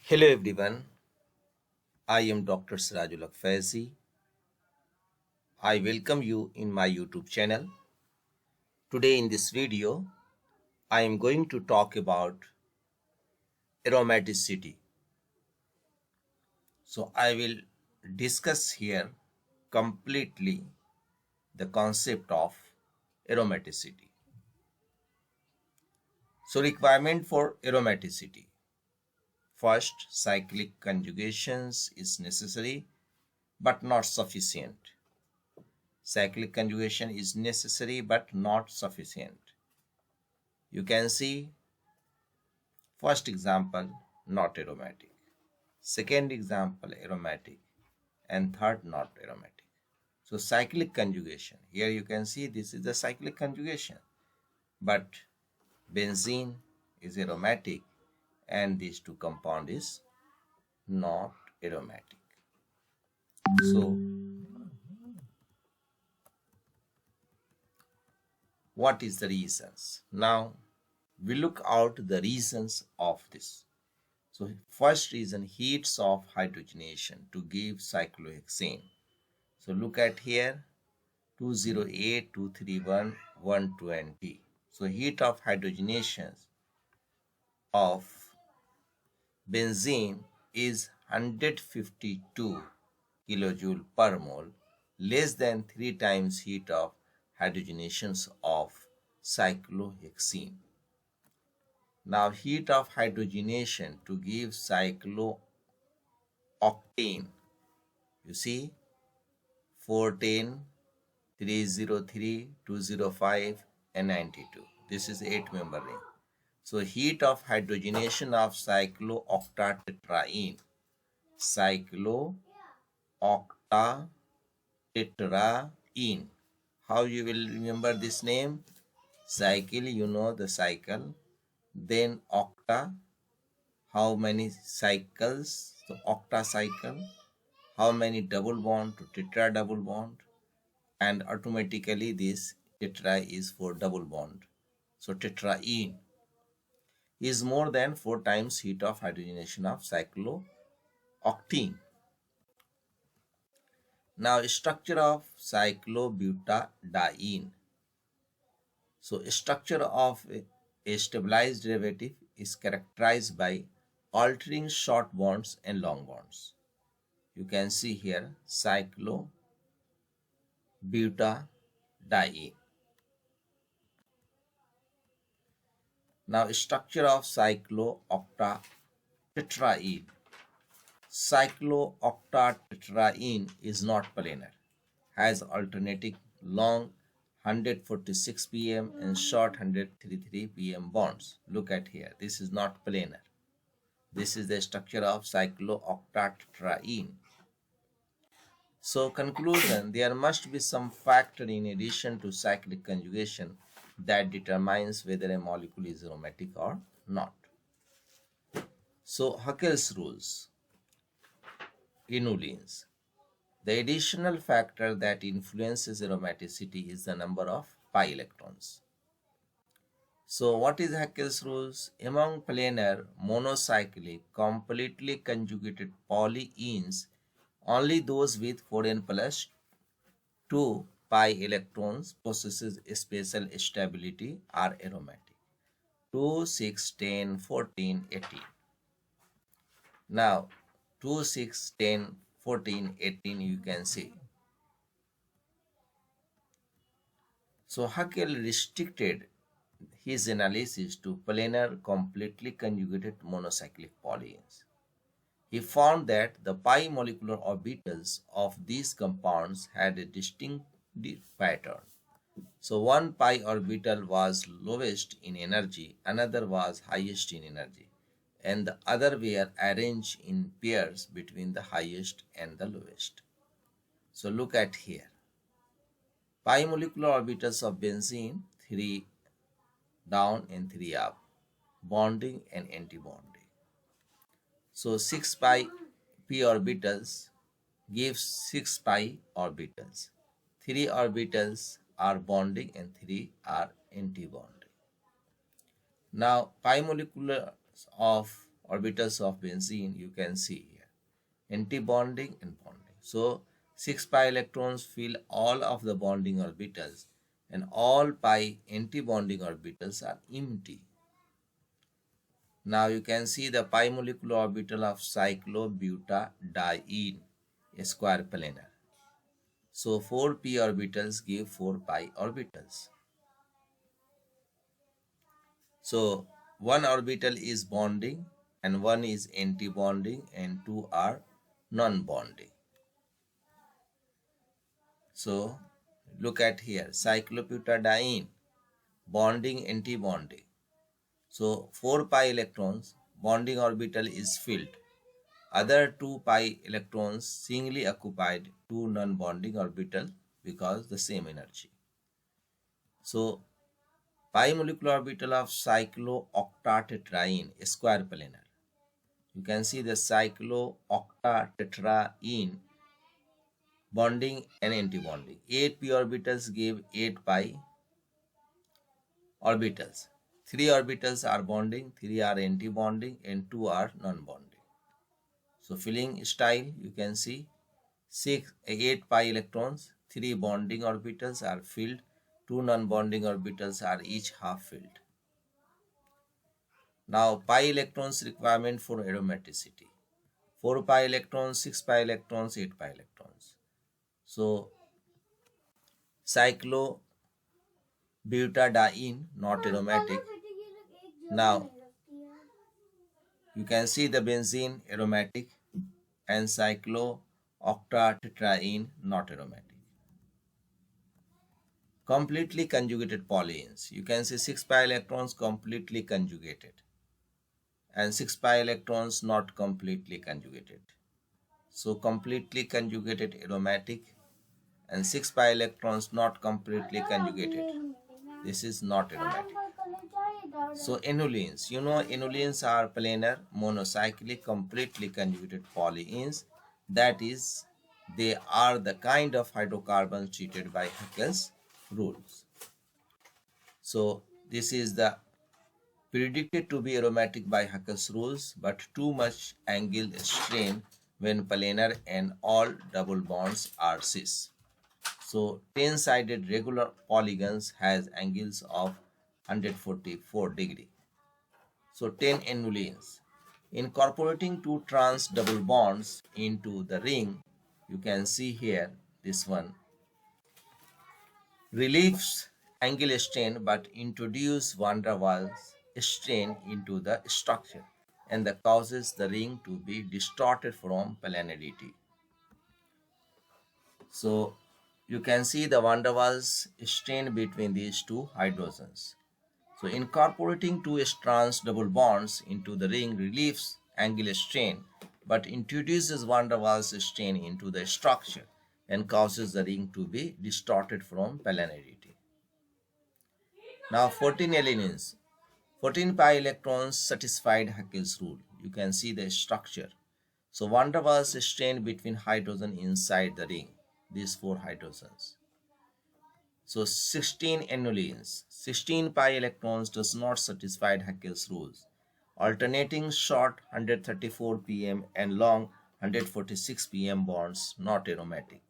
Hello everyone, I am Dr. Sirajul Faizi. I welcome you in my YouTube channel. Today in this video, I am going to talk about aromaticity. So I will discuss here completely the concept of aromaticity. So requirement for aromaticity. First, cyclic conjugations is necessary but not sufficient. Cyclic conjugation is necessary but not sufficient. You can see first example not aromatic, second example aromatic, and third not aromatic. So cyclic conjugation, here you can see this is the cyclic conjugation, but benzene is aromatic and these two compound is not aromatic. So what is the reasons? Now we look out the reasons of this. So first reason, heats of hydrogenation to give cyclohexane. So look at here 208, 231, 120. So heat of hydrogenation of benzene is 152 kilojoule per mole, less than 3 times heat of hydrogenations of cyclohexene. Now heat of hydrogenation to give cyclooctane, you see 410, 303, 205 and 92. This is 8-member ring. So heat of hydrogenation of cyclooctatetraene. Cyclooctatetraene. How you will remember this name? Cycle, you know the cycle. Then octa, how many cycles? So octa cycle. How many double bond to tetra double bond? And automatically this tetra is for double bond. So tetraene is more than 4 times heat of hydrogenation of cyclooctene. Now structure of cyclobutadiene. So structure of a stabilized derivative is characterized by altering short bonds and long bonds. You can see here cyclobutadiene. Now structure of cyclooctatetraene. Cyclooctatetraene is not planar, has alternating long 146 pm and short 133 pm bonds. Look at here, this is not planar. This is the structure of cyclooctatetraene. So conclusion, there must be some factor in addition to cyclic conjugation that determines whether a molecule is aromatic or not. So Huckels rules, inulins. The additional factor that influences aromaticity is the number of pi electrons. So what is Huckels rules? Among planar, monocyclic, completely conjugated polyenes, only those with 4n plus 2 pi electrons possesses special stability are aromatic. 2, 6, 10, 14, 18. Now 2, 6, 10, 14, 18 you can see. So Huckel restricted his analysis to planar completely conjugated monocyclic polyenes. He found that the pi molecular orbitals of these compounds had a distinct pattern. So one pi orbital was lowest in energy, another was highest in energy, and the other were arranged in pairs between the highest and the lowest. So look at here. Pi molecular orbitals of benzene, 3 down and 3 up, bonding and anti-bonding. So 6 pi p orbitals gives 6 pi orbitals. 3 orbitals are bonding and 3 are anti-bonding. Now pi molecular of orbitals of benzene, you can see here. Anti-bonding and bonding. So 6 pi electrons fill all of the bonding orbitals and all pi anti-bonding orbitals are empty. Now you can see the pi molecular orbital of cyclobutadiene, a square planar. So 4 p orbitals give 4 pi orbitals. So one orbital is bonding and one is anti-bonding and two are non-bonding. So look at here, cyclobutadiene, bonding, anti-bonding. So 4 pi electrons, bonding orbital is filled. Other 2 pi electrons singly occupied 2 non-bonding orbital because the same energy. So pi molecular orbital of cyclooctatetraene, square planar. You can see the cyclooctatetraene bonding and anti-bonding. 8 p orbitals give 8 pi orbitals. 3 orbitals are bonding, 3 are anti-bonding and 2 are non-bonding. So filling style, you can see 8 pi electrons, 3 bonding orbitals are filled, 2 non-bonding orbitals are each half filled. Now pi electrons requirement for aromaticity. 4 pi electrons, 6 pi electrons, 8 pi electrons. So cyclobutadiene, not aromatic. Now you can see the benzene aromatic and cyclooctatetraene not aromatic. Completely conjugated polyenes. You can see 6 pi electrons completely conjugated and 6 pi electrons not completely conjugated. So completely conjugated aromatic and 6 pi electrons not completely conjugated. This is not aromatic. So enolines, you know enolines are planar, monocyclic, completely conjugated polyenes. That is, they are the kind of hydrocarbons treated by Huckels rules. So this is the predicted to be aromatic by Huckels rules, but too much angle strain when planar and all double bonds are cis. So 10-sided regular polygons has angles of 144 degree. So 10 enolines. Incorporating two trans double bonds into the ring, you can see here this one relieves angle strain but introduce van der Waals strain into the structure and that causes the ring to be distorted from planarity. So you can see the van der Waals strain between these two hydrogens. So incorporating two trans double bonds into the ring relieves angle strain but introduces van der Waals strain into the structure and causes the ring to be distorted from planarity. Now 14 alanines. 14 pi electrons satisfied Huckels rule. You can see the structure. So van der Waals strain between hydrogen inside the ring. These 4 hydrogens. So 16 enolines. 16 pi electrons does not satisfy Huckels rules. Alternating short 134 pm and long 146 pm bonds not aromatic.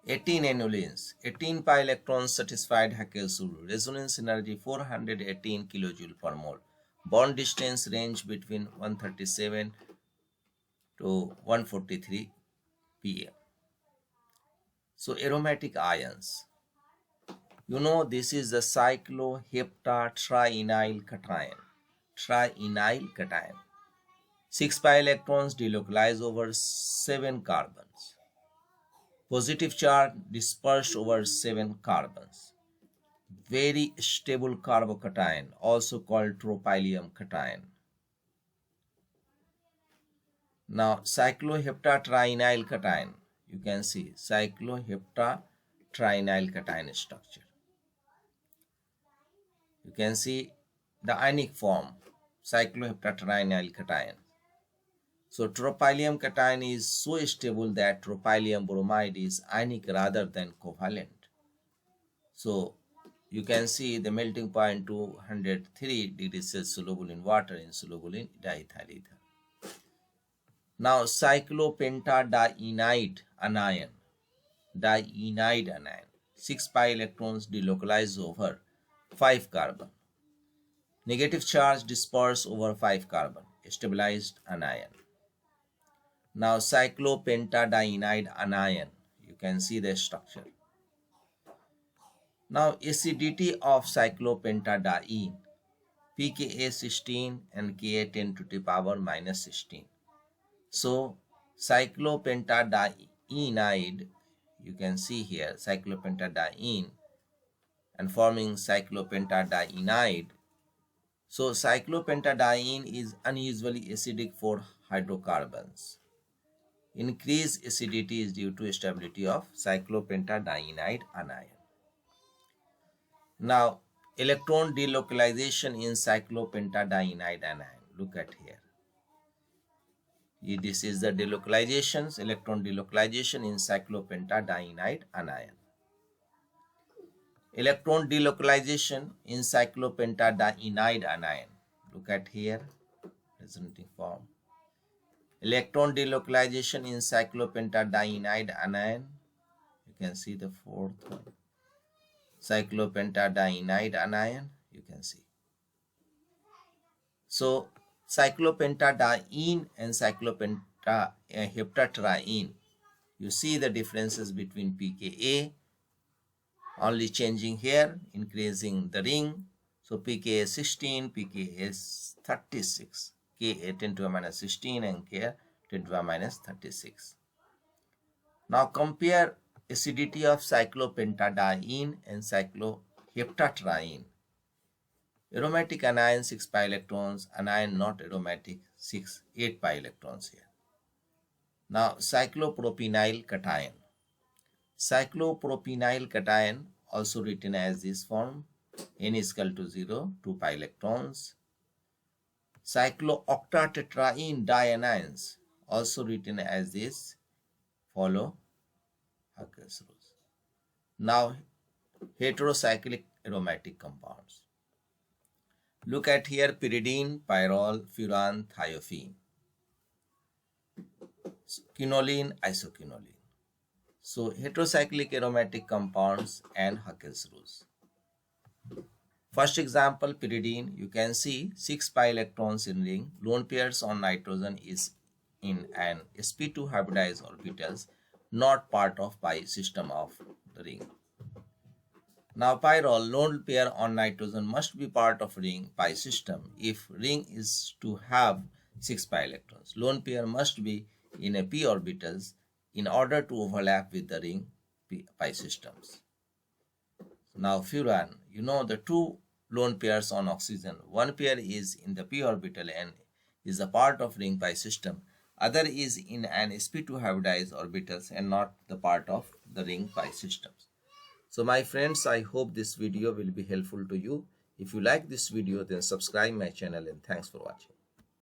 18 enolines. 18 pi electrons satisfied Huckels rule. Resonance energy 418 kJ per mole. Bond distance range between 137 to 143 pm. So aromatic ions. You know this is the cycloheptatrienyl cation. Trienyl cation. 6 pi electrons delocalize over 7 carbons. Positive charge dispersed over 7 carbons. Very stable carbocation, also called tropylium cation. Now cycloheptatrienyl cation. You can see cycloheptatrienyl cation structure. You can see the ionic form, cycloheptatrienyl cation. So tropylium cation is so stable that tropylium bromide is ionic rather than covalent. So you can see the melting point 203 degrees Celsius, soluble in water, insoluble in diethyl ether. Now cyclopentadienide anion, 6 pi electrons delocalized over 5 carbon. Negative charge dispersed over 5 carbon, stabilized anion. Now cyclopentadienide anion, you can see the structure. Now acidity of cyclopentadiene, pKa 16 and Ka 10 to the power minus 16. So cyclopentadienide, you can see here cyclopentadiene and forming cyclopentadienide. So cyclopentadiene is unusually acidic for hydrocarbons. Increased acidity is due to stability of cyclopentadienide anion. Now, electron delocalization in cyclopentadienide anion. Look at here. This is the delocalizations, electron delocalization in cyclopentadienide anion. Electron delocalization in cyclopentadienide anion. Look at here, resonating form. Electron delocalization in cyclopentadienide anion. You can see the fourth one. Cyclopentadienide anion, you can see. So cyclopentadiene and cyclopentaheptatriene, you see the differences between pKa, only changing here, increasing the ring. So pKa 16, pKa 36, Ka 10 to the minus 16 and Ka 10 to the minus 36. Now compare acidity of cyclopentadiene and cycloheptatriene. Aromatic anion 6 pi electrons, anion not aromatic 8 pi electrons here. Now cyclopropenyl cation. Cyclopropenyl cation, also written as this form, N is equal to 0, 2 pi electrons. Cyclooctatetraene dianions, also written as this, follow Huckels rules. Now heterocyclic aromatic compounds. Look at here, pyridine, pyrrole, furan, thiophene, quinoline, isoquinoline. So heterocyclic aromatic compounds and Huckels rules. First example, pyridine, you can see 6 pi electrons in ring, lone pairs on nitrogen is in an sp2 hybridized orbitals, not part of pi system of the ring. Now pyrrole, lone pair on nitrogen must be part of ring pi system. If ring is to have 6 pi electrons, lone pair must be in a p orbitals in order to overlap with the ring pi systems. Now furan, you know the two lone pairs on oxygen. One pair is in the p orbital and is a part of ring pi system. Other is in an sp2 hybridized orbitals and not the part of the ring pi systems. So my friends, I hope this video will be helpful to you. If you like this video, then subscribe my channel and thanks for watching.